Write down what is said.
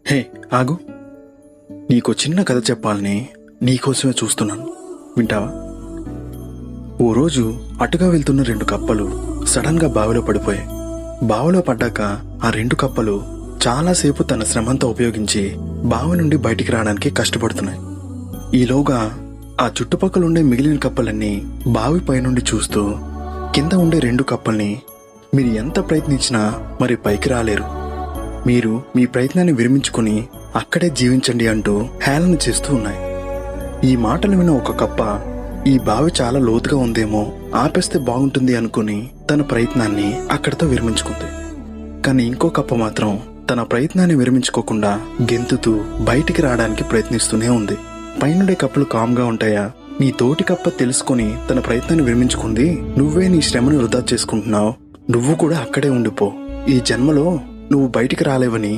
హే, ఆగు. నీకో చిన్న కథ చెప్పాలని నీకోసమే చూస్తున్నాను, వింటావా? ఓ రోజు అటుగా వెళ్తున్న 2 కప్పలు సడన్ గా బావిలో పడిపోయాయి. బావిలో పడ్డాక ఆ 2 కప్పలు చాలాసేపు తన శ్రమంతా ఉపయోగించి బావి నుండి బయటికి రావడానికి కష్టపడుతున్నాయి. ఈలోగా ఆ చుట్టుపక్కల ఉండే మిగిలిన కప్పలన్నీ బావి పైనుండి చూస్తూ కింద ఉండే 2 కప్పల్ని, మీరు ఎంత ప్రయత్నించినా మరి పైకి రాలేరు, మీరు మీ ప్రయత్నాన్ని విరమించుకుని అక్కడే జీవించండి అంటూ హేళన చేస్తూ ఉన్నాయి. ఈ మాటలు విన్న ఒక కప్ప, ఈ బావి చాలా లోతుగా ఉందేమో, ఆపేస్తే బాగుంటుంది అనుకుని తన ప్రయత్నాన్ని అక్కడితో విరమించుకుంది. కానీ ఇంకో కప్ప మాత్రం తన ప్రయత్నాన్ని విరమించుకోకుండా గెంతుతూ బయటికి రావడానికి ప్రయత్నిస్తూనే ఉంది. పైనుండే కప్పలు కామ్గా ఉంటాయా? నీ తోటి కప్ప తెలుసుకుని తన ప్రయత్నాన్ని విరమించుకుంది, నువ్వే నీ శ్రమను వృధా చేసుకుంటున్నావు, నువ్వు కూడా అక్కడే ఉండిపో, ఈ జన్మలో నువ్వు బయటికి రాలేవని